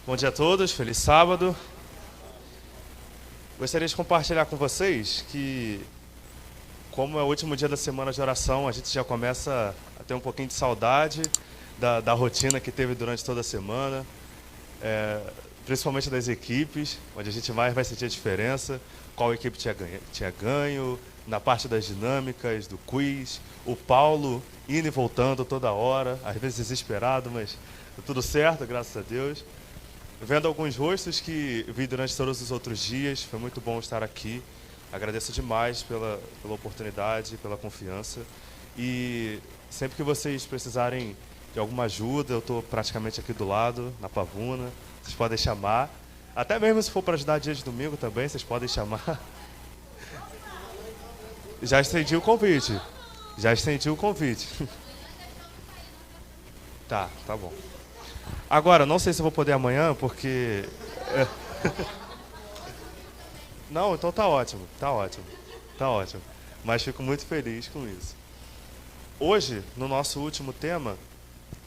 Bom dia a todos, feliz sábado. Gostaria de compartilhar com vocês que, como é o último dia da semana de oração, a gente já começa a ter um pouquinho de saudade da rotina que teve durante toda a semana, principalmente das equipes, onde a gente mais vai sentir a diferença, qual equipe tinha ganho, na parte das dinâmicas, do quiz, o Paulo indo e voltando toda hora, às vezes desesperado, mas tudo certo, graças a Deus. Vendo alguns rostos que vi durante todos os outros dias, foi muito bom estar aqui. Agradeço demais pela oportunidade, pela confiança. E sempre que vocês precisarem de alguma ajuda, eu estou praticamente aqui do lado, na Pavuna. Vocês podem chamar. Até mesmo se for para ajudar dia de domingo também, vocês podem chamar. Já estendi o convite. Tá bom. Agora, não sei se eu vou poder amanhã, porque... Não, então tá ótimo. Mas fico muito feliz com isso. Hoje, no nosso último tema,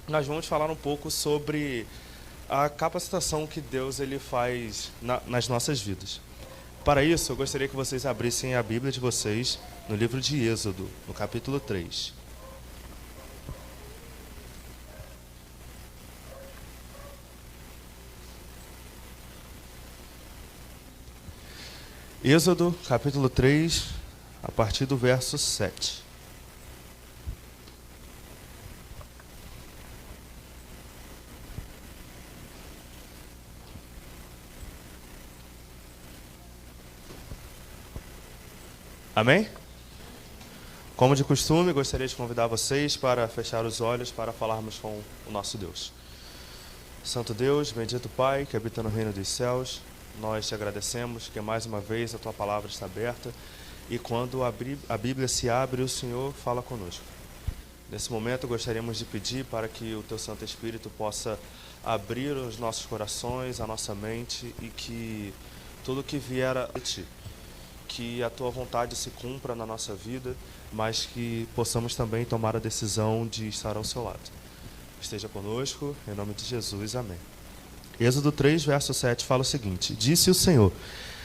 nós vamos falar um pouco sobre a capacitação que Deus ele faz nas nossas vidas. Para isso, eu gostaria que vocês abrissem a Bíblia de vocês no livro de Êxodo, no capítulo 3. Êxodo, capítulo 3, a partir do verso 7. Amém? Como de costume, gostaria de convidar vocês para fechar os olhos para falarmos com o nosso Deus. Santo Deus, bendito Pai, que habita no reino dos céus, nós te agradecemos que mais uma vez a Tua palavra está aberta e quando a Bíblia se abre, o Senhor fala conosco. Nesse momento, gostaríamos de pedir para que o Teu Santo Espírito possa abrir os nossos corações, a nossa mente e que tudo que vier a Ti, que a Tua vontade se cumpra na nossa vida, mas que possamos também tomar a decisão de estar ao Seu lado. Esteja conosco, em nome de Jesus, amém. Êxodo 3, verso 7 fala o seguinte: Disse o Senhor,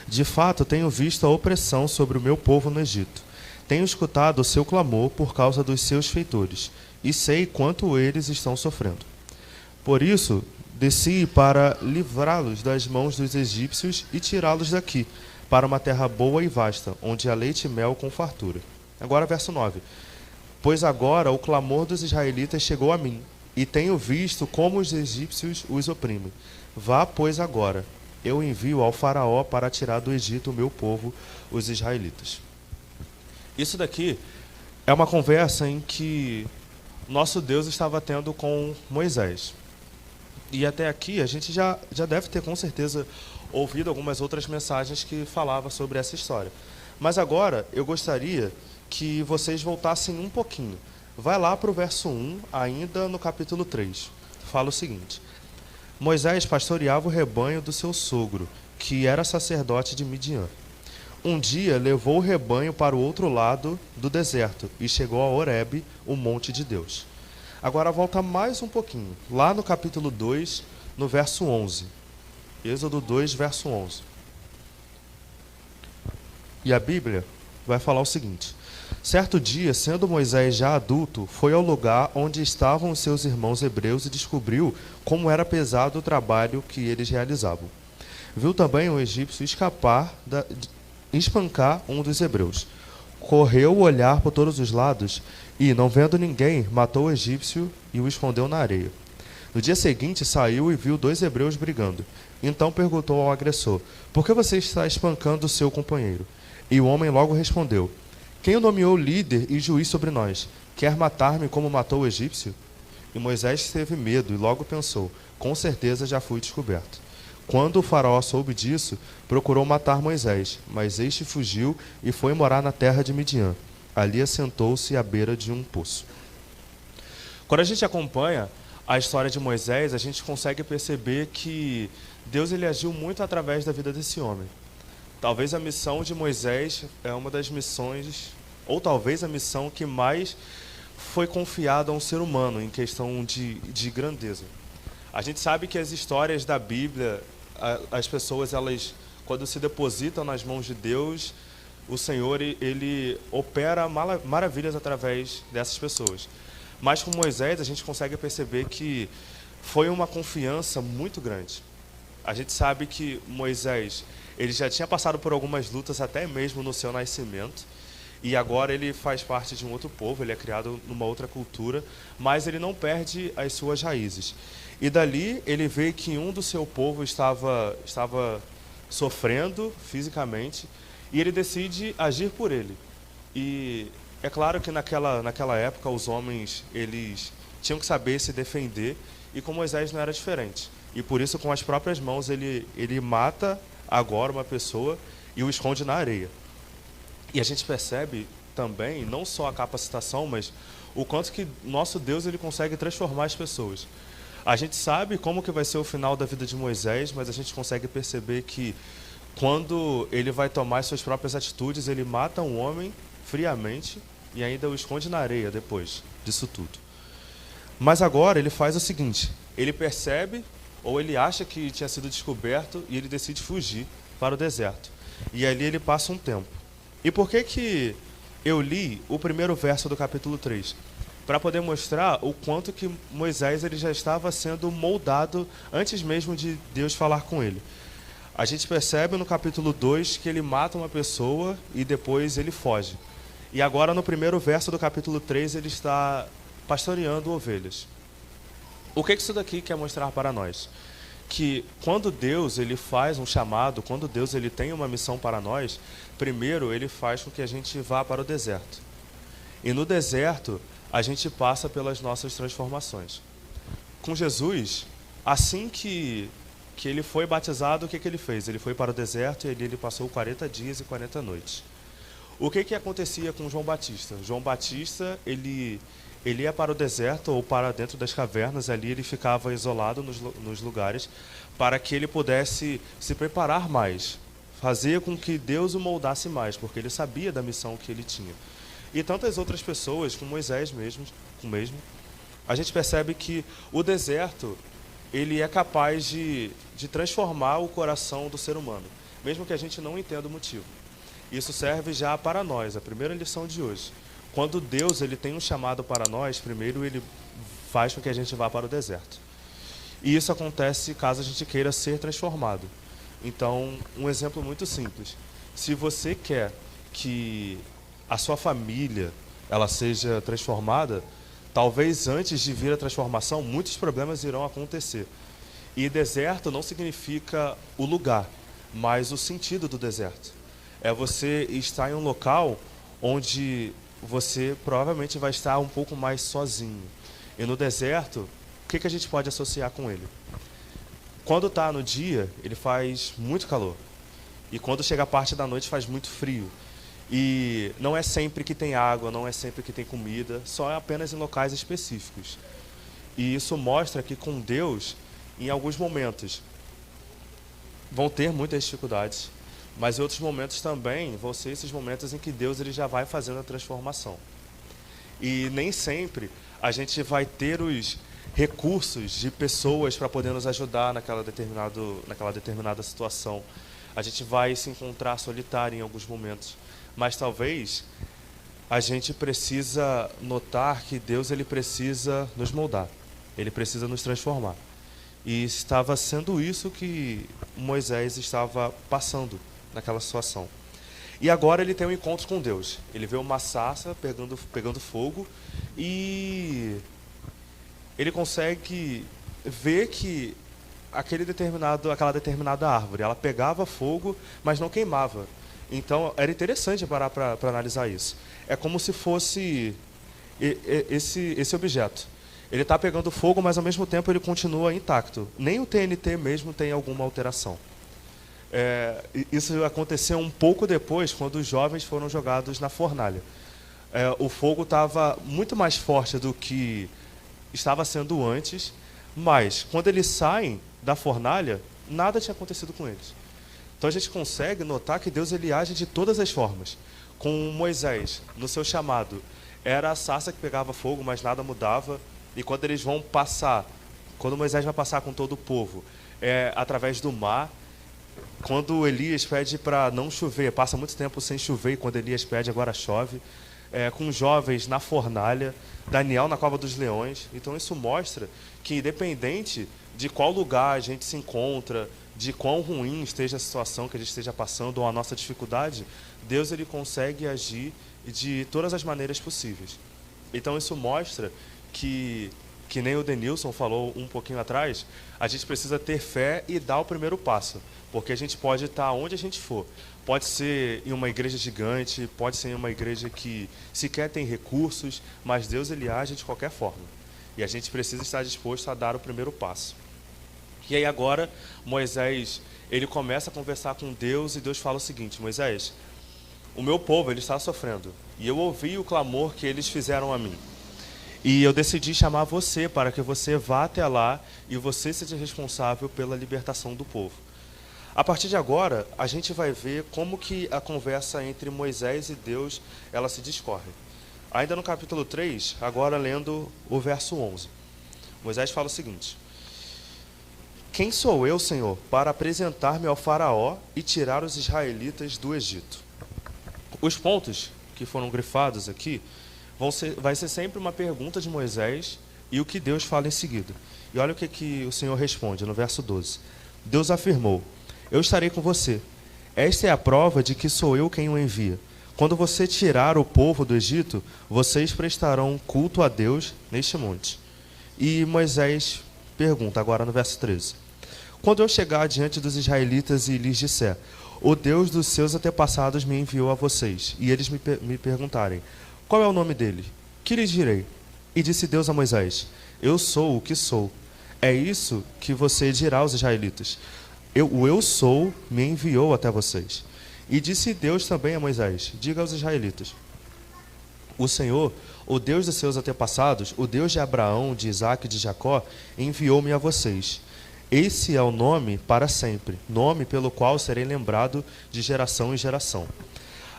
de fato tenho visto a opressão sobre o meu povo no Egito. Tenho escutado o seu clamor por causa dos seus feitores, e sei quanto eles estão sofrendo. Por isso, desci para livrá-los das mãos dos egípcios e tirá-los daqui, para uma terra boa e vasta, onde há leite e mel com fartura. Agora, verso 9. Pois agora o clamor dos israelitas chegou a mim, e tenho visto como os egípcios os oprimem. Vá, pois, agora. Eu envio ao faraó para tirar do Egito o meu povo, os israelitas. Isso daqui é uma conversa em que nosso Deus estava tendo com Moisés. E até aqui a gente já deve ter com certeza ouvido algumas outras mensagens que falavam sobre essa história. Mas agora eu gostaria que vocês voltassem um pouquinho. Vai lá para o verso 1, ainda no capítulo 3. Fala o seguinte: Moisés pastoreava o rebanho do seu sogro, que era sacerdote de Midian. Um dia levou o rebanho para o outro lado do deserto e chegou a Horebe, o monte de Deus. Agora volta mais um pouquinho, lá no capítulo 2, no verso 11. Êxodo 2, verso 11. E a Bíblia vai falar o seguinte: Certo dia, sendo Moisés já adulto, foi ao lugar onde estavam os seus irmãos hebreus e descobriu como era pesado o trabalho que eles realizavam. Viu também um egípcio espancar um dos hebreus. Correu olhar por todos os lados e, não vendo ninguém, matou o egípcio e o escondeu na areia. No dia seguinte, saiu e viu 2 hebreus brigando. Então perguntou ao agressor: Por que você está espancando o seu companheiro? E o homem logo respondeu: Quem o nomeou líder e juiz sobre nós? Quer matar-me como matou o egípcio? E Moisés teve medo e logo pensou: Com certeza já fui descoberto. Quando o faraó soube disso, procurou matar Moisés, mas este fugiu e foi morar na terra de Midian. Ali assentou-se à beira de um poço. Quando a gente acompanha a história de Moisés, a gente consegue perceber que Deus ele agiu muito através da vida desse homem. Talvez a missão de Moisés é uma das missões, ou talvez a missão que mais foi confiada a um ser humano em questão de grandeza. A gente sabe que as histórias da Bíblia, as pessoas, elas, quando se depositam nas mãos de Deus, o Senhor, ele opera maravilhas através dessas pessoas. Mas com Moisés, a gente consegue perceber que foi uma confiança muito grande. A gente sabe que Moisés, ele já tinha passado por algumas lutas até mesmo no seu nascimento, e agora ele faz parte de um outro povo, ele é criado numa outra cultura, mas ele não perde as suas raízes. E dali ele vê que um do seu povo estava sofrendo fisicamente, e ele decide agir por ele. E é claro que naquela época os homens, eles tinham que saber se defender, e com Moisés não era diferente. E por isso, com as próprias mãos, ele mata agora uma pessoa e o esconde na areia. E a gente percebe também, não só a capacitação, mas o quanto que nosso Deus, ele consegue transformar as pessoas. A gente sabe como que vai ser o final da vida de Moisés, mas a gente consegue perceber que quando ele vai tomar as suas próprias atitudes, ele mata um homem friamente e ainda o esconde na areia depois disso tudo. Mas agora ele faz o seguinte, ele percebe, ou ele acha que tinha sido descoberto, e ele decide fugir para o deserto. E ali ele passa um tempo. E por que eu li o primeiro verso do capítulo 3? Para poder mostrar o quanto que Moisés, ele já estava sendo moldado antes mesmo de Deus falar com ele. A gente percebe no capítulo 2 que ele mata uma pessoa e depois ele foge. E agora no primeiro verso do capítulo 3 ele está pastoreando ovelhas. O que isso daqui quer mostrar para nós? Que quando Deus, ele faz um chamado, quando Deus, ele tem uma missão para nós, primeiro ele faz com que a gente vá para o deserto. E no deserto a gente passa pelas nossas transformações. Com Jesus, assim que ele foi batizado, o que ele fez? Ele foi para o deserto e ele passou 40 dias e 40 noites. O que acontecia com João Batista? João Batista, ele ia para o deserto ou para dentro das cavernas, ali ele ficava isolado nos lugares, para que ele pudesse se preparar mais, fazer com que Deus o moldasse mais, porque ele sabia da missão que ele tinha. E tantas outras pessoas, com Moisés mesmo, a gente percebe que o deserto, ele é capaz de transformar o coração do ser humano, mesmo que a gente não entenda o motivo. Isso serve já para nós, a primeira lição de hoje. Quando Deus, ele tem um chamado para nós, primeiro ele faz com que a gente vá para o deserto. E isso acontece caso a gente queira ser transformado. Então, um exemplo muito simples. Se você quer que a sua família ela seja transformada, talvez antes de vir a transformação, muitos problemas irão acontecer. E deserto não significa o lugar, mas o sentido do deserto. É você estar em um local onde você provavelmente vai estar um pouco mais sozinho. E no deserto, o que a gente pode associar com ele? Quando está no dia, ele faz muito calor. E quando chega a parte da noite, faz muito frio. E não é sempre que tem água, não é sempre que tem comida, só é apenas em locais específicos. E isso mostra que com Deus, em alguns momentos, vão ter muitas dificuldades, mas em outros momentos também vão ser esses momentos em que Deus ele já vai fazendo a transformação. E nem sempre a gente vai ter os recursos de pessoas para poder nos ajudar naquela determinada situação. A gente vai se encontrar solitário em alguns momentos, mas talvez a gente precisa notar que Deus ele precisa nos moldar, ele precisa nos transformar. E estava sendo isso que Moisés estava passando naquela situação. E agora ele tem um encontro com Deus. Ele vê uma sarça pegando fogo e ele consegue ver que aquela determinada árvore, ela pegava fogo, mas não queimava. Então era interessante parar para analisar isso. É como se fosse esse objeto. Ele está pegando fogo, mas ao mesmo tempo ele continua intacto. Nem o TNT mesmo tem alguma alteração. Isso aconteceu um pouco depois, quando os jovens foram jogados na fornalha. O fogo estava muito mais forte do que estava sendo antes, mas quando eles saem da fornalha, nada tinha acontecido com eles. Então a gente consegue notar que Deus ele age de todas as formas. Com Moisés, no seu chamado, era a sarça que pegava fogo, mas nada mudava. E quando eles vão passar quando Moisés vai passar com todo o povo, através do mar. Quando Elias pede para não chover, passa muito tempo sem chover, e quando Elias pede, agora chove. Com jovens na fornalha, Daniel na cova dos leões. Então isso mostra que, independente de qual lugar a gente se encontra, de quão ruim esteja a situação que a gente esteja passando ou a nossa dificuldade, Deus ele consegue agir de todas as maneiras possíveis. Então isso mostra que nem o Denilson falou um pouquinho atrás, a gente precisa ter fé e dar o primeiro passo, porque a gente pode estar onde a gente for. Pode ser em uma igreja gigante, pode ser em uma igreja que sequer tem recursos, mas Deus ele age de qualquer forma. E a gente precisa estar disposto a dar o primeiro passo. E aí agora Moisés, ele começa a conversar com Deus e Deus fala o seguinte: Moisés, o meu povo ele está sofrendo e eu ouvi o clamor que eles fizeram a mim. E eu decidi chamar você para que você vá até lá e você seja responsável pela libertação do povo. A partir de agora, a gente vai ver como que a conversa entre Moisés e Deus, ela se discorre. Ainda no capítulo 3, agora lendo o verso 11. Moisés fala o seguinte: quem sou eu, Senhor, para apresentar-me ao faraó e tirar os israelitas do Egito? Os pontos que foram grifados aqui vai ser sempre uma pergunta de Moisés e o que Deus fala em seguida. E olha o que o Senhor responde no verso 12. Deus afirmou: eu estarei com você. Esta é a prova de que sou eu quem o envia. Quando você tirar o povo do Egito, vocês prestarão culto a Deus neste monte. E Moisés pergunta agora no verso 13: quando eu chegar diante dos israelitas e lhes disser: o Deus dos seus antepassados me enviou a vocês, e eles me perguntarem: qual é o nome dele? Que lhes direi? E disse Deus a Moisés: eu sou o que sou. É isso que você dirá aos israelitas: o eu sou me enviou até vocês. E disse Deus também a Moisés: diga aos israelitas: o Senhor, o Deus dos seus antepassados, o Deus de Abraão, de Isaque e de Jacó, enviou-me a vocês. Esse é o nome para sempre, nome pelo qual serei lembrado de geração em geração.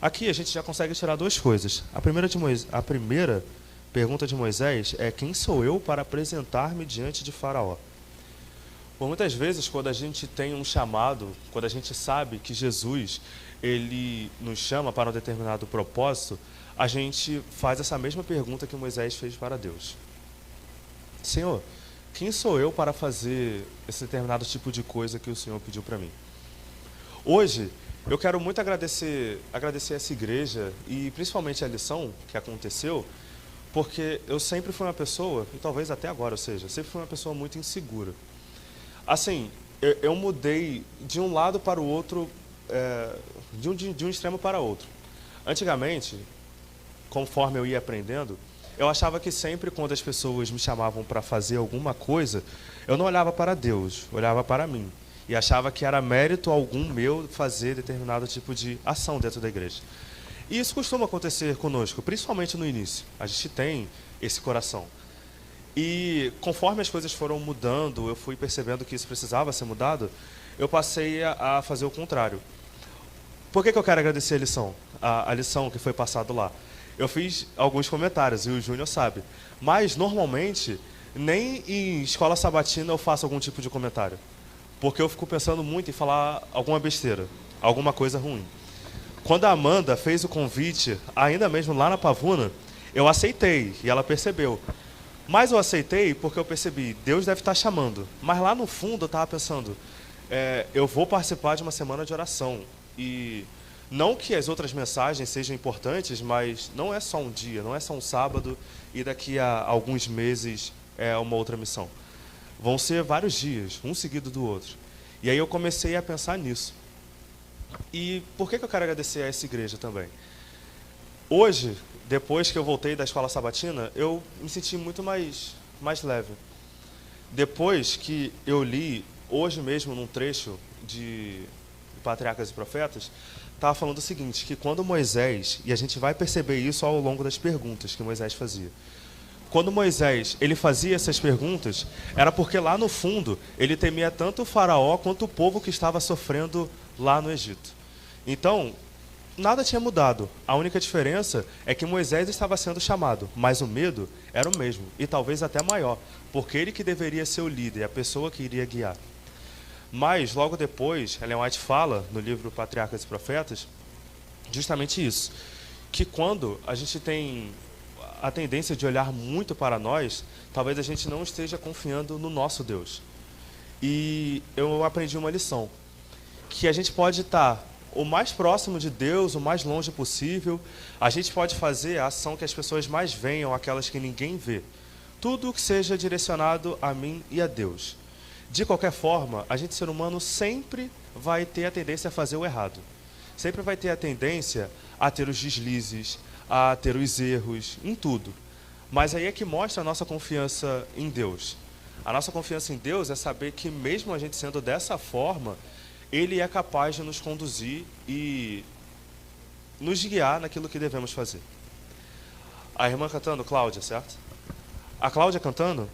Aqui a gente já consegue tirar duas coisas. A primeira pergunta de Moisés é: quem sou eu para apresentar-me diante de Faraó? Por muitas vezes, quando a gente tem um chamado, quando a gente sabe que Jesus ele nos chama para um determinado propósito, a gente faz essa mesma pergunta que Moisés fez para Deus: Senhor, quem sou eu para fazer esse determinado tipo de coisa que o Senhor pediu para mim? Hoje, eu quero muito agradecer essa igreja e principalmente a lição que aconteceu, porque eu sempre fui uma pessoa, e talvez até agora eu seja, sempre fui uma pessoa muito insegura. Assim, eu mudei de um lado para o outro, de um extremo para outro. Antigamente, conforme eu ia aprendendo, eu achava que sempre quando as pessoas me chamavam para fazer alguma coisa, eu não olhava para Deus, olhava para mim. E achava que era mérito algum meu fazer determinado tipo de ação dentro da igreja. E isso costuma acontecer conosco, principalmente no início. A gente tem esse coração. E conforme as coisas foram mudando, eu fui percebendo que isso precisava ser mudado, eu passei a fazer o contrário. Por que eu quero agradecer a lição? A lição que foi passada lá. Eu fiz alguns comentários, e o Júnior sabe. Mas, normalmente, nem em escola sabatina eu faço algum tipo de comentário. Porque eu fico pensando muito em falar alguma besteira, alguma coisa ruim. Quando a Amanda fez o convite, ainda mesmo lá na Pavuna, eu aceitei, e ela percebeu. Mas eu aceitei porque eu percebi, Deus deve estar chamando. Mas lá no fundo eu estava pensando, eu vou participar de uma semana de oração. E não que as outras mensagens sejam importantes, mas não é só um dia, não é só um sábado, e daqui a alguns meses é uma outra missão. Vão ser vários dias, um seguido do outro. E aí eu comecei a pensar nisso. E por que eu quero agradecer a essa igreja também? Hoje, depois que eu voltei da escola sabatina, eu me senti muito mais leve. Depois que eu li, hoje mesmo, num trecho de Patriarcas e Profetas, estava falando o seguinte, que quando Moisés, e a gente vai perceber isso ao longo das perguntas que Moisés fazia, quando Moisés ele fazia essas perguntas, era porque lá no fundo ele temia tanto o faraó quanto o povo que estava sofrendo lá no Egito. Então, nada tinha mudado. A única diferença é que Moisés estava sendo chamado, mas o medo era o mesmo, e talvez até maior, porque ele que deveria ser o líder, a pessoa que iria guiar. Mas, logo depois, Ellen White fala, no livro Patriarcas e Profetas, justamente isso, que quando a gente tem a tendência de olhar muito para nós, talvez a gente não esteja confiando no nosso Deus. E eu aprendi uma lição, que a gente pode estar o mais próximo de Deus, o mais longe possível, a gente pode fazer a ação que as pessoas mais veem, ou aquelas que ninguém vê. Tudo que seja direcionado a mim e a Deus. De qualquer forma, a gente, ser humano, sempre vai ter a tendência a fazer o errado. Sempre vai ter a tendência a ter os deslizes, a ter os erros, em tudo. Mas aí é que mostra a nossa confiança em Deus. A nossa confiança em Deus é saber que, mesmo a gente sendo dessa forma, Ele é capaz de nos conduzir e nos guiar naquilo que devemos fazer. A irmã cantando, Cláudia, certo? A Cláudia cantando,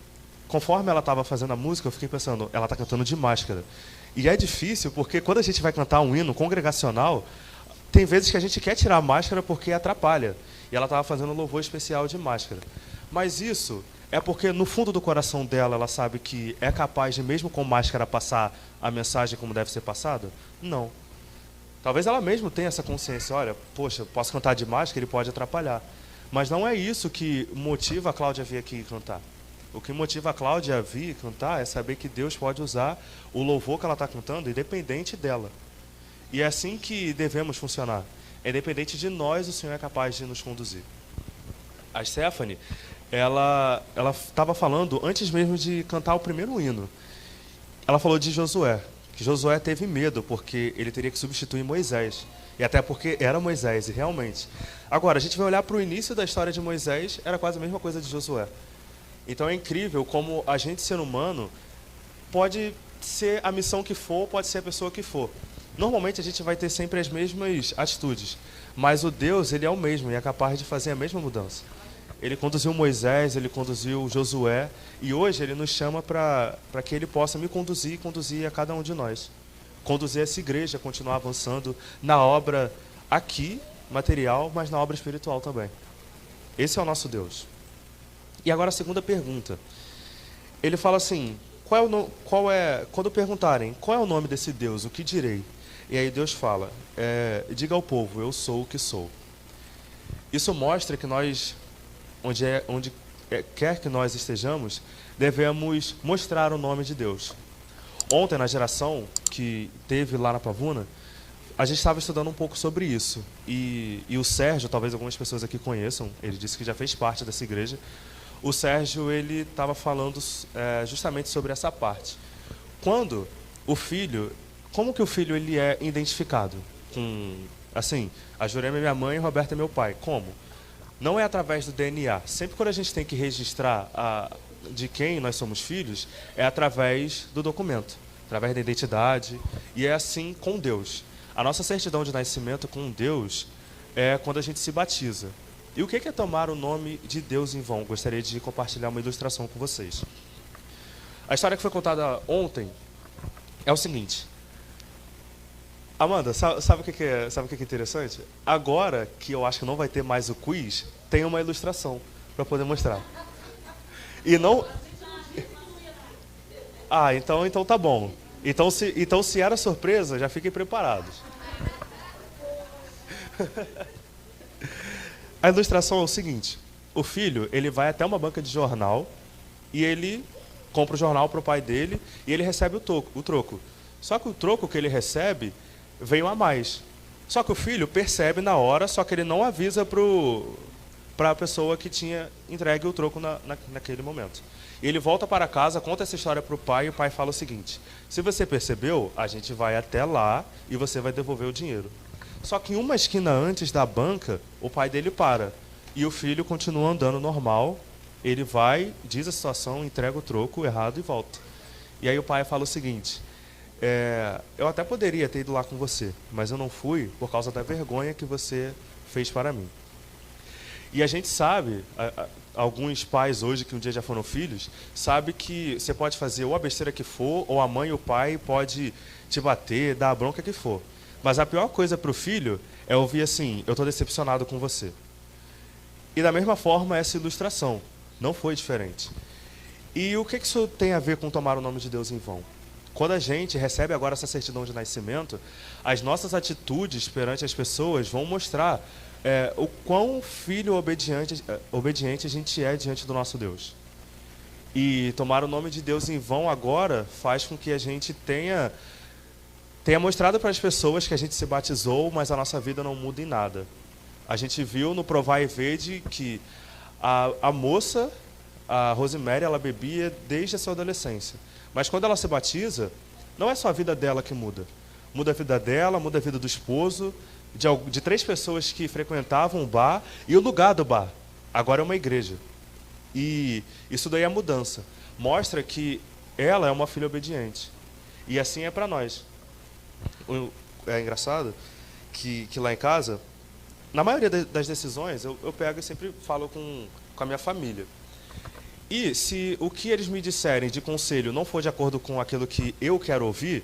conforme ela estava fazendo a música, eu fiquei pensando, ela está cantando de máscara. E é difícil, porque quando a gente vai cantar um hino congregacional, tem vezes que a gente quer tirar a máscara porque atrapalha. E ela estava fazendo um louvor especial de máscara. Mas isso é porque no fundo do coração dela, ela sabe que é capaz de, mesmo com máscara, passar a mensagem como deve ser passada? Não. Talvez ela mesma tenha essa consciência, olha, poxa, posso cantar de máscara, ele pode atrapalhar. Mas não é isso que motiva a Cláudia a vir aqui cantar. O que motiva a Cláudia a vir cantar é saber que Deus pode usar o louvor que ela está cantando, independente dela. E é assim que devemos funcionar. Independente de nós, o Senhor é capaz de nos conduzir. A Stephanie, ela estava falando, antes mesmo de cantar o primeiro hino, ela falou de Josué, que Josué teve medo, porque ele teria que substituir Moisés. E até porque era Moisés, e realmente. Agora, a gente vai olhar para o início da história de Moisés, era quase a mesma coisa de Josué. Então é incrível como a gente, ser humano, pode ser a missão que for, pode ser a pessoa que for. Normalmente a gente vai ter sempre as mesmas atitudes, mas o Deus, ele é o mesmo e é capaz de fazer a mesma mudança. Ele conduziu Moisés, ele conduziu Josué, e hoje ele nos chama para que ele possa me conduzir e conduzir a cada um de nós. Conduzir essa igreja a continuar avançando na obra aqui, material, mas na obra espiritual também. Esse é o nosso Deus. E agora a segunda pergunta. Ele fala assim, quando perguntarem, qual é o nome desse Deus, o que direi? E aí Deus fala, diga ao povo, eu sou o que sou. Isso mostra que nós, onde quer que nós estejamos, devemos mostrar o nome de Deus. Ontem, na geração que teve lá na Pavuna, a gente estava estudando um pouco sobre isso. E o Sérgio, talvez algumas pessoas aqui conheçam, ele disse que já fez parte dessa igreja. O Sérgio, ele estava falando justamente sobre essa parte. Quando o filho, como que o filho ele é identificado? Assim, a Jurema é minha mãe e o Roberto é meu pai. Como? Não é através do DNA. Sempre quando a gente tem que registrar de quem nós somos filhos, é através do documento, através da identidade, e é assim com Deus. A nossa certidão de nascimento com Deus é quando a gente se batiza. E o que é tomar o nome de Deus em vão? Gostaria de compartilhar uma ilustração com vocês. A história que foi contada ontem é o seguinte. Amanda, sabe o que é interessante? Agora que eu acho que não vai ter mais o quiz, tem uma ilustração para poder mostrar. E não... Ah, então tá bom. Então se era surpresa, já fiquem preparados. A ilustração é o seguinte. O filho, ele vai até uma banca de jornal e ele compra o jornal para o pai dele e ele recebe o troco. Só que o troco que ele recebe veio a mais. Só que o filho percebe na hora, só que ele não avisa para a pessoa que tinha entregue o troco naquele momento. E ele volta para casa, conta essa história para o pai e o pai fala o seguinte, se você percebeu, a gente vai até lá e você vai devolver o dinheiro. Só que em uma esquina antes da banca, o pai dele para. E o filho continua andando normal, ele vai, diz a situação, entrega o troco errado e volta. E aí o pai fala o seguinte, eu até poderia ter ido lá com você, mas eu não fui por causa da vergonha que você fez para mim. E a gente sabe, alguns pais hoje que um dia já foram filhos, sabe que você pode fazer ou a besteira que for, ou a mãe ou o pai pode te bater, dar a bronca que for. Mas a pior coisa para o filho é ouvir assim: eu estou decepcionado com você. E da mesma forma, essa ilustração não foi diferente. E o que isso tem a ver com tomar o nome de Deus em vão? Quando a gente recebe agora essa certidão de nascimento, as nossas atitudes perante as pessoas vão mostrar o quão filho obediente a gente é diante do nosso Deus. E tomar o nome de Deus em vão agora faz com que a gente tenha mostrado para as pessoas que a gente se batizou, mas a nossa vida não muda em nada. A gente viu no Provar e Vede que a moça, a Rosemary, ela bebia desde a sua adolescência. Mas quando ela se batiza, não é só a vida dela que muda. Muda a vida dela, muda a vida do esposo, de 3 pessoas que frequentavam o bar, e o lugar do bar. Agora é uma igreja. E isso daí é mudança. Mostra que ela é uma filha obediente. E assim é para nós. É engraçado que lá em casa, na maioria das decisões, eu pego e sempre falo com a minha família. E se o que eles me disserem de conselho não for de acordo com aquilo que eu quero ouvir,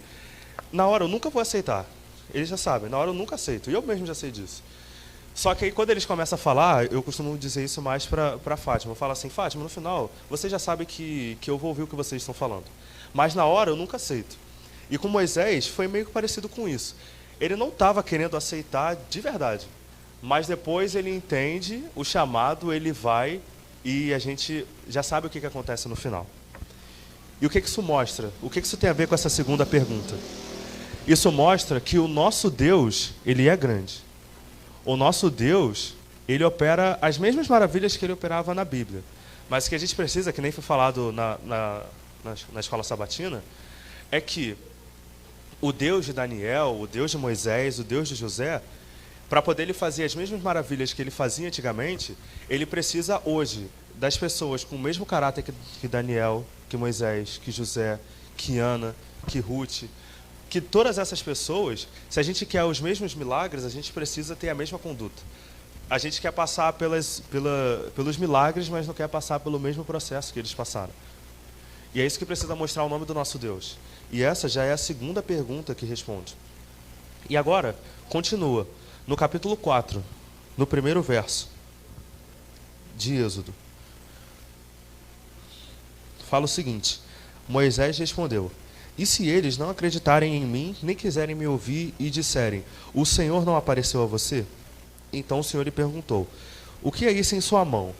na hora eu nunca vou aceitar. Eles já sabem, na hora eu nunca aceito. E eu mesmo já sei disso. Só que aí quando eles começam a falar, eu costumo dizer isso mais para Fátima. Eu falo assim: Fátima, no final, você já sabe que eu vou ouvir o que vocês estão falando. Mas na hora eu nunca aceito. E com Moisés foi meio que parecido com isso. Ele não estava querendo aceitar de verdade. Mas depois ele entende o chamado, ele vai e a gente já sabe o que acontece no final. E o que isso mostra? O que isso tem a ver com essa segunda pergunta? Isso mostra que o nosso Deus, ele é grande. O nosso Deus, ele opera as mesmas maravilhas que ele operava na Bíblia. Mas o que a gente precisa, que nem foi falado na escola sabatina, é que o Deus de Daniel, o Deus de Moisés, o Deus de José, para poder ele fazer as mesmas maravilhas que ele fazia antigamente, ele precisa hoje das pessoas com o mesmo caráter que Daniel, que Moisés, que José, que Ana, que Ruth, que todas essas pessoas, se a gente quer os mesmos milagres, a gente precisa ter a mesma conduta. A gente quer passar pelos milagres, mas não quer passar pelo mesmo processo que eles passaram. E é isso que precisa mostrar o nome do nosso Deus. E essa já é a segunda pergunta que responde. E agora, continua. No capítulo 4, no primeiro verso de Êxodo, fala o seguinte: Moisés respondeu: e se eles não acreditarem em mim, nem quiserem me ouvir e disserem: o Senhor não apareceu a você? Então o Senhor lhe perguntou: o que é isso em sua mão?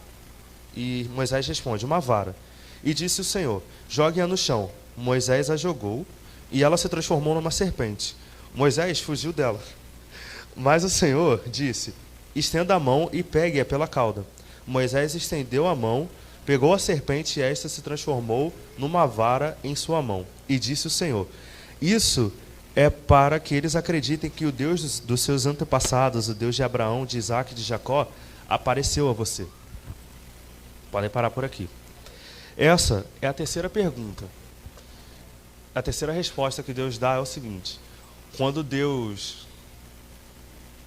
E Moisés responde: uma vara. E disse o Senhor: jogue-a no chão. Moisés a jogou, e ela se transformou numa serpente. Moisés fugiu dela. Mas o Senhor disse: estenda a mão e pegue-a pela cauda. Moisés estendeu a mão, pegou a serpente, e esta se transformou numa vara em sua mão. E disse o Senhor: isso é para que eles acreditem que o Deus dos seus antepassados, o Deus de Abraão, de Isaque e de Jacó, apareceu a você. Podem parar por aqui. Essa é a terceira pergunta. A terceira resposta que Deus dá é o seguinte: quando Deus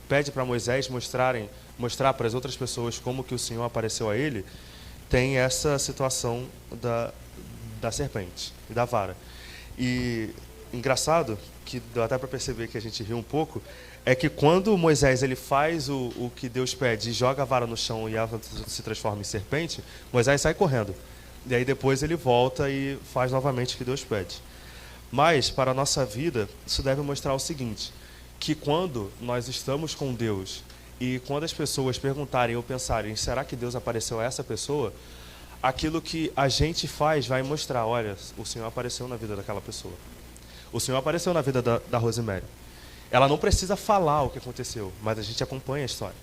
pede para Moisés mostrar para as outras pessoas como que o Senhor apareceu a ele, tem essa situação da serpente e da vara. E engraçado, que dá até para perceber que a gente riu um pouco, é que quando Moisés ele faz o que Deus pede e joga a vara no chão e ela se transforma em serpente, Moisés sai correndo. E aí depois ele volta e faz novamente o que Deus pede. Mas, para a nossa vida, isso deve mostrar o seguinte: que quando nós estamos com Deus e quando as pessoas perguntarem ou pensarem: será que Deus apareceu a essa pessoa? Aquilo que a gente faz vai mostrar: olha, o Senhor apareceu na vida daquela pessoa. O Senhor apareceu na vida da Rosemary. Ela não precisa falar o que aconteceu, mas a gente acompanha a história.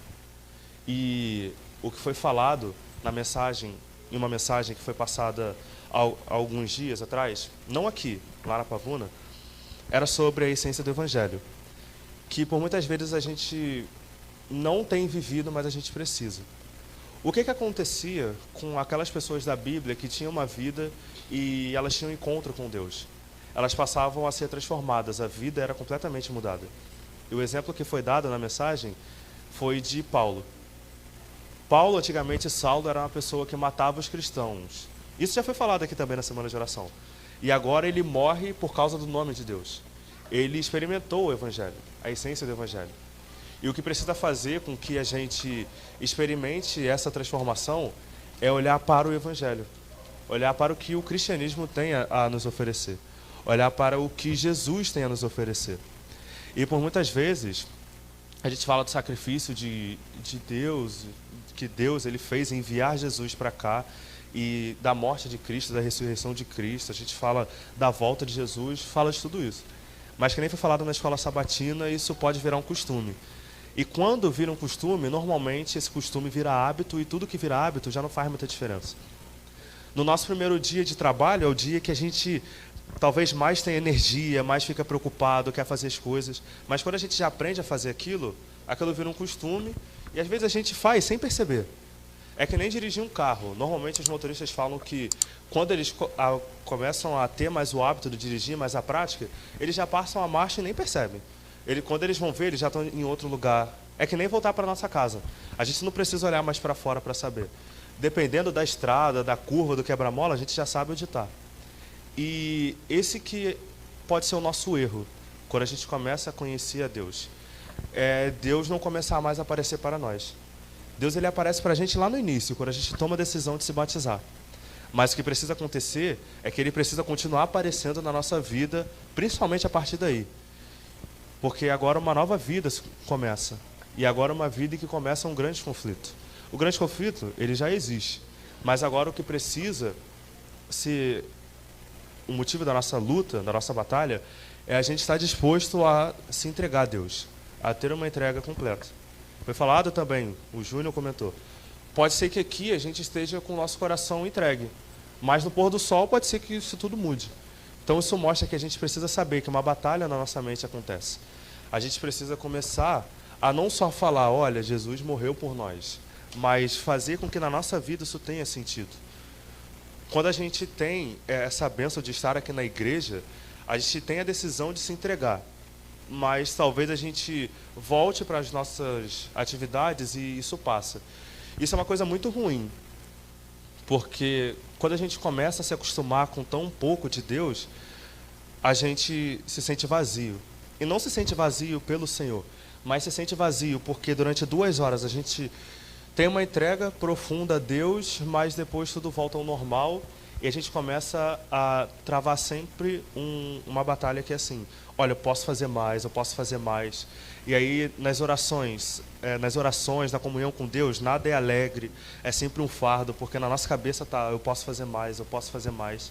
E o que foi falado em uma mensagem que foi passada há alguns dias atrás, não aqui, lá na Pavuna, era sobre a essência do Evangelho, que por muitas vezes a gente não tem vivido, mas a gente precisa. O que acontecia com aquelas pessoas da Bíblia que tinham uma vida e elas tinham um encontro com Deus? Elas passavam a ser transformadas, a vida era completamente mudada. E o exemplo que foi dado na mensagem foi de Paulo. Paulo, antigamente, Saulo era uma pessoa que matava os cristãos. Isso já foi falado aqui também na Semana de Oração. E agora ele morre por causa do nome de Deus. ele experimentou o Evangelho, a essência do Evangelho. E o que precisa fazer com que a gente experimente essa transformação é olhar para o Evangelho, olhar para o que o cristianismo tem a nos oferecer, olhar para o que Jesus tem a nos oferecer. E por muitas vezes a gente fala do sacrifício de Deus, que Deus ele fez em enviar Jesus para cá, e da morte de Cristo, da ressurreição de Cristo. A gente fala da volta de Jesus, fala de tudo isso. Mas que nem foi falado na escola sabatina, isso pode virar um costume. E quando vira um costume, normalmente esse costume vira hábito, e tudo que vira hábito já não faz muita diferença. No nosso primeiro dia de trabalho é o dia que a gente talvez mais tem energia, mais fica preocupado, quer fazer as coisas. Mas quando a gente já aprende a fazer aquilo vira um costume, e às vezes a gente faz sem perceber. É que nem dirigir um carro. Normalmente os motoristas falam que quando eles começam a ter mais o hábito de dirigir, mais a prática, eles já passam a marcha e nem percebem. Quando eles vão ver, eles já estão em outro lugar. É que nem voltar para a nossa casa. A gente não precisa olhar mais para fora para saber. Dependendo da estrada, da curva, do quebra-mola, a gente já sabe onde está. E esse que pode ser o nosso erro, quando a gente começa a conhecer a Deus. Deus não começar mais a aparecer para nós. Deus ele aparece para a gente lá no início, quando a gente toma a decisão de se batizar. Mas o que precisa acontecer é que ele precisa continuar aparecendo na nossa vida, principalmente a partir daí. Porque agora uma nova vida começa. E agora uma vida que começa um grande conflito. O grande conflito, ele já existe. Mas agora o que precisa ser o motivo da nossa luta, da nossa batalha, é a gente estar disposto a se entregar a Deus, a ter uma entrega completa. Foi falado também, o Júnior comentou, pode ser que aqui a gente esteja com o nosso coração entregue, mas no pôr do sol pode ser que isso tudo mude. Então isso mostra que a gente precisa saber que uma batalha na nossa mente acontece. A gente precisa começar a não só falar, olha, Jesus morreu por nós, mas fazer com que na nossa vida isso tenha sentido. Quando a gente tem essa bênção de estar aqui na igreja, a gente tem a decisão de se entregar. Mas talvez a gente volte para as nossas atividades e isso passa. Isso é uma coisa muito ruim, porque quando a gente começa a se acostumar com tão pouco de Deus, a gente se sente vazio. E não se sente vazio pelo Senhor, mas se sente vazio porque durante 2 horas a gente tem uma entrega profunda a Deus, mas depois tudo volta ao normal e a gente começa a travar sempre uma batalha que é assim, olha, eu posso fazer mais, eu posso fazer mais. E aí nas orações, na comunhão com Deus, nada é alegre, é sempre um fardo, porque na nossa cabeça tá, eu posso fazer mais, eu posso fazer mais.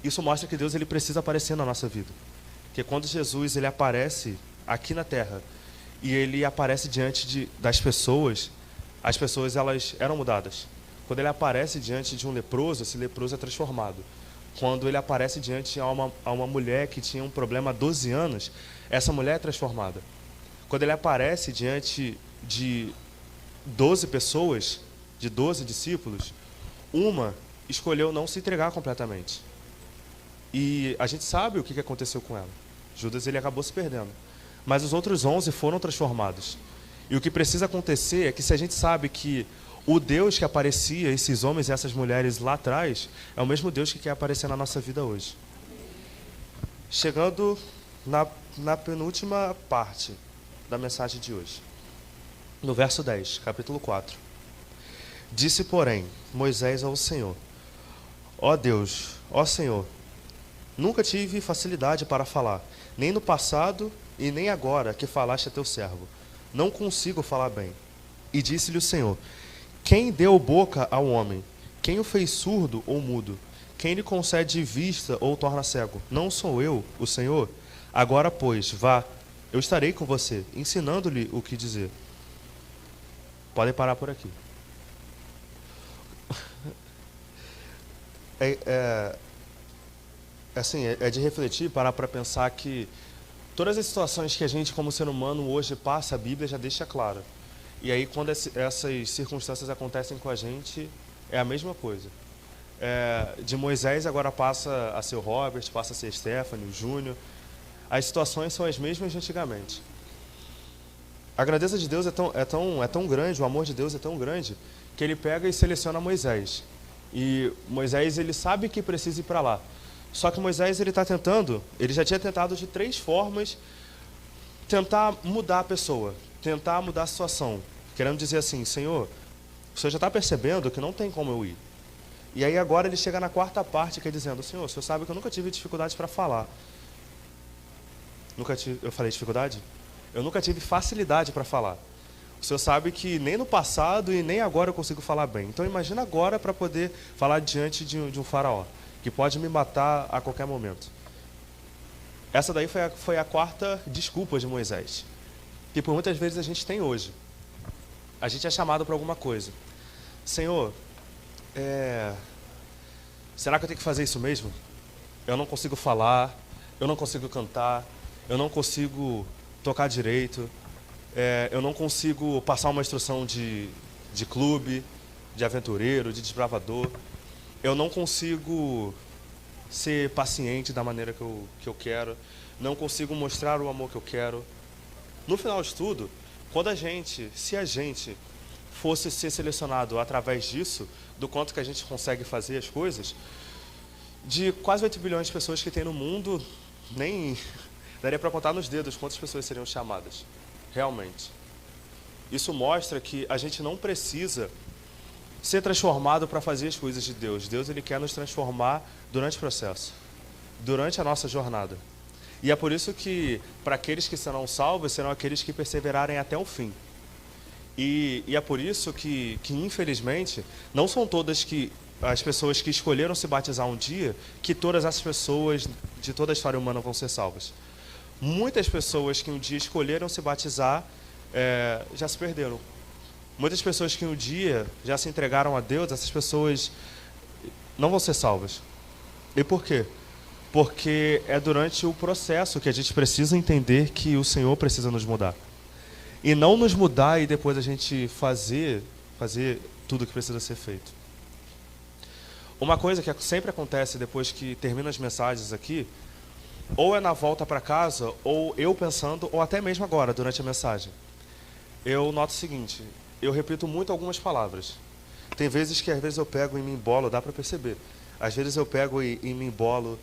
Isso mostra que Deus ele precisa aparecer na nossa vida. Porque quando Jesus ele aparece aqui na terra e ele aparece diante das pessoas, as pessoas elas eram mudadas. Quando ele aparece diante de um leproso, esse leproso é transformado. Quando ele aparece diante a uma mulher que tinha um problema há 12 anos, essa mulher é transformada. Quando ele aparece diante de 12 pessoas, de 12 discípulos, uma escolheu não se entregar completamente. E a gente sabe o que aconteceu com ela. Judas ele acabou se perdendo. Mas os outros 11 foram transformados. E o que precisa acontecer é que se a gente sabe que o Deus que aparecia, esses homens e essas mulheres lá atrás, é o mesmo Deus que quer aparecer na nossa vida hoje. Chegando na penúltima parte da mensagem de hoje. No verso 10, capítulo 4. Disse, porém, Moisés ao Senhor, ó Deus, ó Senhor, nunca tive facilidade para falar, nem no passado e nem agora que falaste a teu servo. Não consigo falar bem. E disse-lhe o Senhor, quem deu boca ao homem? Quem o fez surdo ou mudo? Quem lhe concede vista ou torna cego? Não sou eu, o Senhor? Agora, pois, vá, eu estarei com você, ensinando-lhe o que dizer. Podem parar por aqui. É de refletir, parar para pensar que todas as situações que a gente, como ser humano, hoje passa, a Bíblia já deixa claro. E aí, quando essas circunstâncias acontecem com a gente, é a mesma coisa. De Moisés agora passa a ser o Robert, passa a ser Stephanie, o Júnior. As situações são as mesmas de antigamente. A grandeza de Deus é tão grande, o amor de Deus é tão grande, que ele pega e seleciona Moisés. E Moisés ele sabe que precisa ir para lá. Só que Moisés ele já tinha tentado de 3 formas tentar mudar a pessoa, tentar mudar a situação, querendo dizer assim, Senhor, o Senhor já está percebendo que não tem como eu ir. E aí agora ele chega na 4ª parte, que é dizendo, Senhor, o Senhor sabe que eu nunca tive dificuldade para falar. Eu falei dificuldade? Eu nunca tive facilidade para falar. O Senhor sabe que nem no passado e nem agora eu consigo falar bem. Então imagina agora para poder falar diante de um faraó, que pode me matar a qualquer momento. Essa daí foi a 4ª desculpa de Moisés, que por muitas vezes a gente tem hoje. A gente é chamado para alguma coisa. Senhor, será que eu tenho que fazer isso mesmo? Eu não consigo falar, eu não consigo cantar, eu não consigo tocar direito, eu não consigo passar uma instrução de clube, de aventureiro, de desbravador, eu não consigo ser paciente da maneira que eu quero, não consigo mostrar o amor que eu quero. No final de tudo, se a gente fosse ser selecionado através disso, do quanto que a gente consegue fazer as coisas, de quase 8 bilhões de pessoas que tem no mundo, nem daria para contar nos dedos quantas pessoas seriam chamadas, realmente. Isso mostra que a gente não precisa ser transformado para fazer as coisas de Deus. Deus ele quer nos transformar durante o processo, durante a nossa jornada. E é por isso que, para aqueles que serão salvos, serão aqueles que perseverarem até o fim. E é por isso que, infelizmente, não são todas as pessoas que escolheram se batizar um dia, que todas essas pessoas de toda a história humana vão ser salvas. Muitas pessoas que um dia escolheram se batizar, já se perderam. Muitas pessoas que um dia já se entregaram a Deus, essas pessoas não vão ser salvas. E por quê? Porque é durante o processo que a gente precisa entender que o Senhor precisa nos mudar. E não nos mudar e depois a gente fazer tudo o que precisa ser feito. Uma coisa que sempre acontece depois que termino as mensagens aqui, ou é na volta para casa, ou eu pensando, ou até mesmo agora, durante a mensagem. Eu noto o seguinte, eu repito muito algumas palavras. Tem vezes que às vezes eu pego e me embolo, dá para perceber. Às vezes eu pego e me embolo.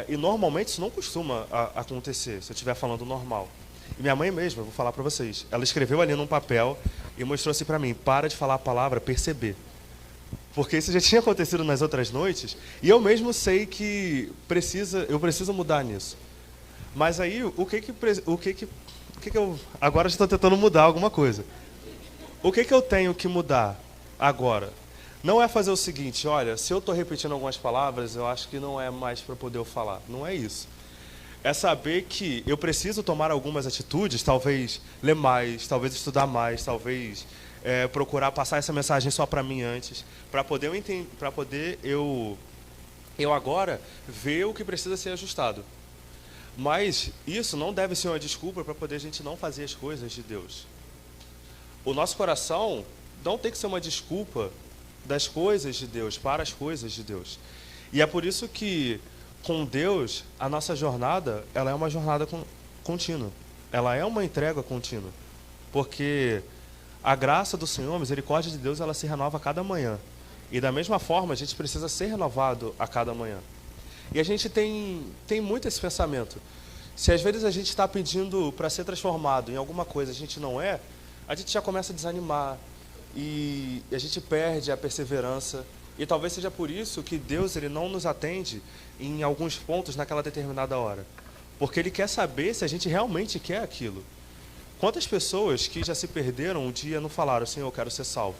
E normalmente isso não costuma acontecer, se eu estiver falando normal. E minha mãe mesmo, eu vou falar para vocês, ela escreveu ali num papel e mostrou assim para mim, para de falar a palavra perceber. Porque isso já tinha acontecido nas outras noites, e eu mesmo sei que eu preciso mudar nisso. Mas aí, o que eu... Agora eu estou tentando mudar alguma coisa. O que eu tenho que mudar agora? Não é fazer o seguinte, olha, se eu estou repetindo algumas palavras, eu acho que não é mais para poder eu falar. Não é isso. É saber que eu preciso tomar algumas atitudes, talvez ler mais, talvez estudar mais, talvez procurar passar essa mensagem só para mim antes, para poder eu agora ver o que precisa ser ajustado. Mas isso não deve ser uma desculpa para poder a gente não fazer as coisas de Deus. O nosso coração não tem que ser uma desculpa das coisas de Deus, para as coisas de Deus. E é por isso que, com Deus, a nossa jornada, ela é uma jornada contínua. Ela é uma entrega contínua. Porque a graça do Senhor, a misericórdia de Deus, ela se renova a cada manhã. E da mesma forma, a gente precisa ser renovado a cada manhã. E a gente tem muito esse pensamento. Se às vezes a gente está pedindo para ser transformado em alguma coisa, a gente não é, a gente já começa a desanimar. E a gente perde a perseverança. E talvez seja por isso que Deus ele não nos atende em alguns pontos naquela determinada hora. Porque Ele quer saber se a gente realmente quer aquilo. Quantas pessoas que já se perderam um dia não falaram, Senhor, eu quero ser salvo.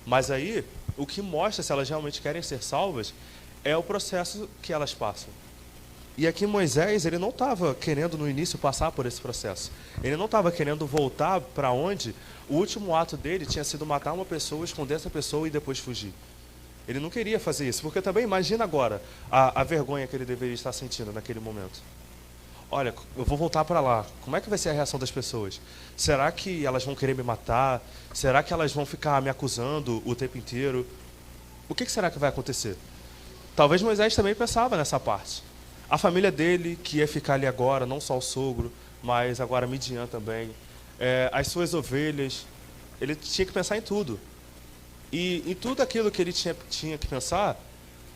Mas aí, o que mostra se elas realmente querem ser salvas é o processo que elas passam. E aqui Moisés, ele não estava querendo no início passar por esse processo. Ele não estava querendo voltar para onde o último ato dele tinha sido matar uma pessoa, esconder essa pessoa e depois fugir. Ele não queria fazer isso, porque também imagina agora a vergonha que ele deveria estar sentindo naquele momento. Olha, eu vou voltar para lá, como é que vai ser a reação das pessoas? Será que elas vão querer me matar? Será que elas vão ficar me acusando o tempo inteiro? O que será que vai acontecer? Talvez Moisés também pensava nessa parte. A família dele, que ia ficar ali agora, não só o sogro, mas agora Midian também. As suas ovelhas, ele tinha que pensar em tudo. E em tudo aquilo que ele tinha que pensar,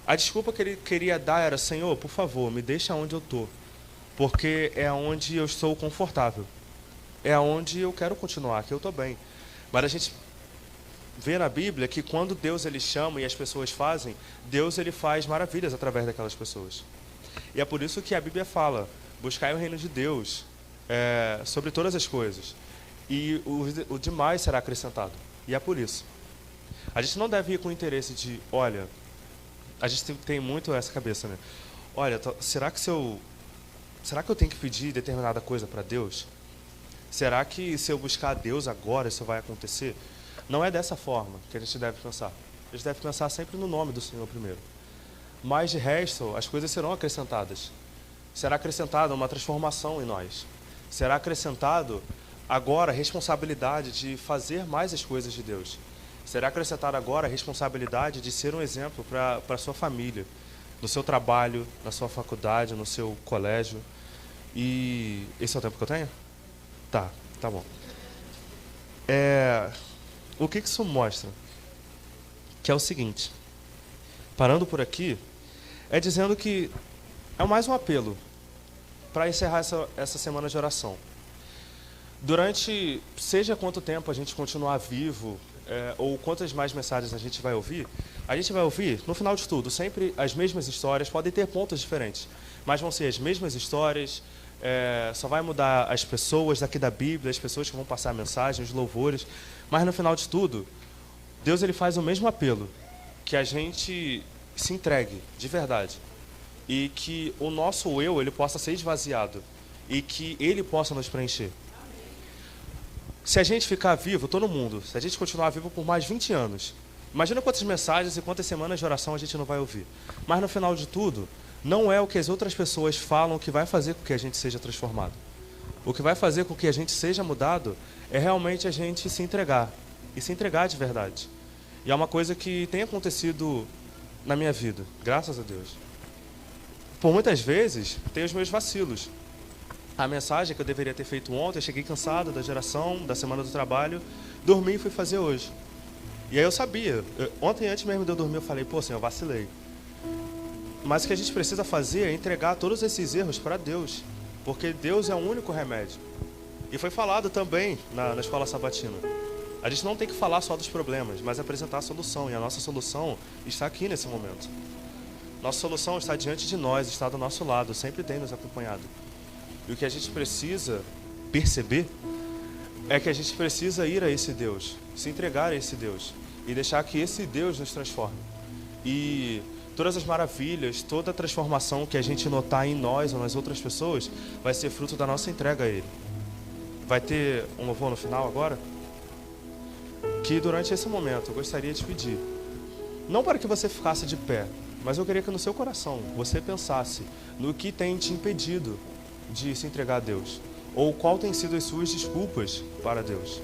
A desculpa que ele queria dar era: Senhor, por favor, me deixa onde eu estou, porque é onde eu estou confortável, é onde eu quero continuar, que eu estou bem. Mas a gente vê na Bíblia que quando Deus ele chama e as pessoas fazem, Deus ele faz maravilhas através daquelas pessoas. E é por isso que a Bíblia fala: buscai o reino de Deus sobre todas as coisas, e o demais será acrescentado. E é por isso. A gente não deve ir com o interesse de, olha, a gente tem muito essa cabeça, né? Olha, será que eu tenho que pedir determinada coisa para Deus? Será que se eu buscar a Deus agora, isso vai acontecer? Não é dessa forma que a gente deve pensar. A gente deve pensar sempre no nome do Senhor primeiro. Mas de resto, as coisas serão acrescentadas. Será acrescentada uma transformação em nós. Será acrescentado agora a responsabilidade de fazer mais as coisas de Deus. Será acrescentada agora a responsabilidade de ser um exemplo para a sua família, no seu trabalho, na sua faculdade, no seu colégio. E esse é o tempo que eu tenho? Tá bom. O que isso mostra? Que é o seguinte, parando por aqui, é dizendo que é mais um apelo para encerrar essa semana de oração. Durante, seja quanto tempo a gente continuar vivo, ou quantas mais mensagens a gente vai ouvir, no final de tudo, sempre as mesmas histórias. Podem ter pontos diferentes, mas vão ser as mesmas histórias. Só vai mudar as pessoas daqui da Bíblia, as pessoas que vão passar a mensagem, os louvores, mas no final de tudo, Deus ele faz o mesmo apelo, que a gente se entregue de verdade, e que o nosso eu ele possa ser esvaziado, e que ele possa nos preencher. Se a gente ficar vivo, todo mundo, se a gente continuar vivo por mais 20 anos, imagina quantas mensagens e quantas semanas de oração a gente não vai ouvir. Mas no final de tudo, não é o que as outras pessoas falam que vai fazer com que a gente seja transformado. O que vai fazer com que a gente seja mudado é realmente a gente se entregar, e se entregar de verdade. E é uma coisa que tem acontecido na minha vida, graças a Deus. Por muitas vezes, tem os meus vacilos. A mensagem que eu deveria ter feito ontem, eu cheguei cansado da geração, da semana do trabalho, dormi e fui fazer hoje. E aí eu sabia, ontem antes mesmo de eu dormir eu falei, pô, Senhor, eu vacilei. Mas o que a gente precisa fazer é entregar todos esses erros para Deus, porque Deus é o único remédio. E foi falado também na escola sabatina. A gente não tem que falar só dos problemas, mas apresentar a solução. E a nossa solução está aqui nesse momento. Nossa solução está diante de nós, está do nosso lado, sempre tem nos acompanhado. E o que a gente precisa perceber é que a gente precisa ir a esse Deus, se entregar a esse Deus e deixar que esse Deus nos transforme. E todas as maravilhas, toda a transformação que a gente notar em nós ou nas outras pessoas vai ser fruto da nossa entrega a Ele. Vai ter um louvor no final agora? Que durante esse momento eu gostaria de pedir, não para que você ficasse de pé, mas eu queria que no seu coração você pensasse no que tem te impedido de se entregar a Deus, ou qual tem sido as suas desculpas para Deus.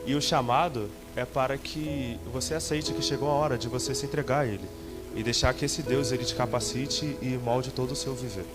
E o chamado é para que você aceite que chegou a hora de você se entregar a Ele e deixar que esse Deus ele te capacite e molde todo o seu viver.